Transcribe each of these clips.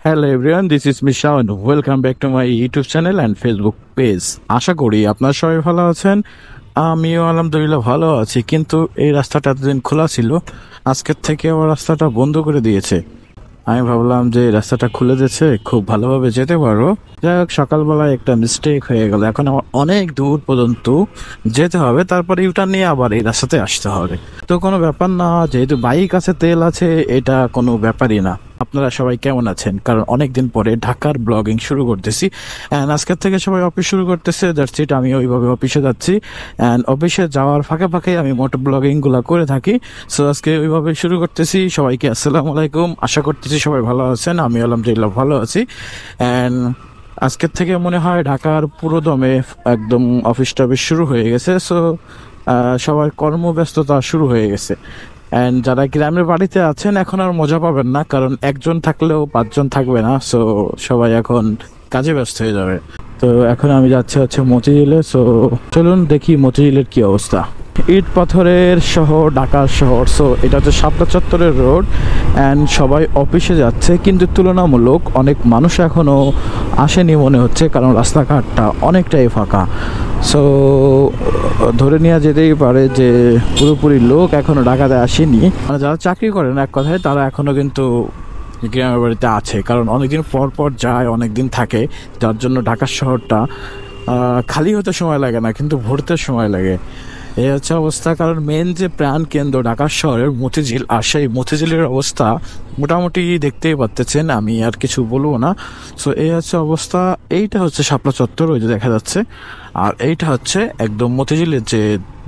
Hello everyone, this is Mishan. Welcome back to my YouTube channel and Facebook page. আশা করি আপনারা সবাই ভালো আছেন। আমিও আলহামদুলিল্লাহ ভালো আছি, কিন্তু এই রাস্তাটা এতদিন খোলা ছিল, আজকের থেকে আবার রাস্তাটা বন্ধ করে দিয়েছে। আমি ভাবলাম যে রাস্তাটা খুলে দিয়েছে, খুব ভালোভাবে যেতে পারবো। যাই হোক, সকালবেলায় একটা মিস্টেক হয়ে গেল। এখন আমার অনেক দূর পর্যন্ত যেতে হবে, তারপরে ইউটার্ন নিয়ে আবার এই রাস্তাতে আসতে হবে। তো কোনো ব্যাপার না, যেহেতু বাইক আছে, তেল আছে, এটা কোনো ব্যাপারই না। আপনারা সবাই কেমন আছেন? কারণ অনেকদিন পরে ঢাকার ব্লগিং শুরু করতেছি, অ্যান্ড আজকের থেকে সবাই অফিস শুরু করতেছে, দ্যাটস ইট। আমি ওইভাবে অফিসে যাচ্ছি, অ্যান্ড অফিসে যাওয়ার ফাঁকে ফাঁকে আমি মোটর ব্লগিংগুলো করে থাকি। সো আজকে ওইভাবে শুরু করতেছি। সবাইকে আসসালামু আলাইকুম। আশা করতেছি সবাই ভালো আছেন, আমি আলহামদুলিল্লাহ ভালো আছি। অ্যান্ড আজকের থেকে মনে হয় ঢাকার পুরো দমে একদম অফিস টফিস শুরু হয়ে গেছে। সো সবার কর্মব্যস্ততা শুরু হয়ে গেছে। অ্যান্ড যারা গ্রামের বাড়িতে আছেন, এখন আর মজা পাবেন না, কারণ একজন থাকলেও পাঁচজন থাকবে না। সো সবাই এখন কাজে ব্যস্ত হয়ে যাবে। তো এখন আমি যাচ্ছি হচ্ছে মতিঝিলে। সো চলুন দেখি মতিঝিলের কি অবস্থা। ইট পাথরের শহর, ঢাকার শহর। সো এটা হচ্ছে শাপলা চত্বরের রোড, অ্যান্ড সবাই অফিসে যাচ্ছে, কিন্তু তুলনামূলক অনেক মানুষ এখনও আসেনি মনে হচ্ছে, কারণ রাস্তাঘাটটা অনেকটাই ফাঁকা। সো ধরে নেওয়া যেতেই পারে যে পুরোপুরি লোক এখনও ঢাকাতে আসেনি। মানে যারা চাকরি করেন, এক কথায়, তারা এখনও কিন্তু গ্রামের বাড়িতে আছে, কারণ অনেকদিন পর পর যায়, অনেকদিন থাকে, যার জন্য ঢাকার শহরটা খালি হতে সময় লাগে না, কিন্তু ভরতে সময় লাগে। এই হচ্ছে অবস্থা। কারণ মেন যে প্রাণ কেন্দ্র ঢাকার শহরের মতিঝিল, আর সেই মতিঝিলের অবস্থা মোটামুটি দেখতেই পাচ্ছেন, আমি আর কিছু বলবো না। সো এই হচ্ছে অবস্থা। এইটা হচ্ছে শাপলা চত্বর, ওই যে দেখা যাচ্ছে। আর এইটা হচ্ছে একদম মতিঝিলের যে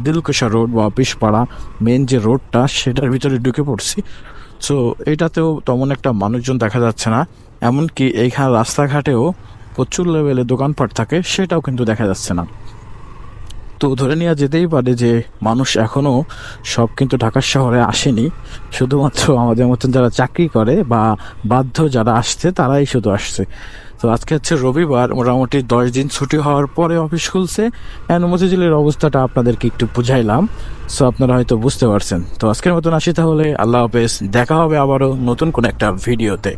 দিলকুশা রোড বা অফিসপাড়া মেন যে রোডটা, সেটার ভিতরে ঢুকে পড়ছি। সো এইটাতেও তেমন একটা মানুষজন দেখা যাচ্ছে না, এমনকি এইখানে রাস্তাঘাটেও প্রচুর লেভেলে দোকানপাট থাকে, সেটাও কিন্তু দেখা যাচ্ছে না। তো ধরে নেওয়া যেতেই পারে যে মানুষ এখনও সব কিন্তু ঢাকার শহরে আসেনি, শুধুমাত্র আমাদের মতন যারা চাকরি করে বা বাধ্য যারা আসছে, তারাই শুধু আসছে। তো আজকে হচ্ছে রবিবার, মোটামুটি 10 দিন ছুটি হওয়ার পরে অফিস খুলছে, অ্যান্ড মতিঝিলের অবস্থাটা আপনাদেরকে একটু বুঝাইলাম। সো আপনারা হয়তো বুঝতে পারছেন। তো আজকের মতন আসি তাহলে, আল্লাহ হাফেজ। দেখা হবে আবারও নতুন কোনো একটা ভিডিওতে।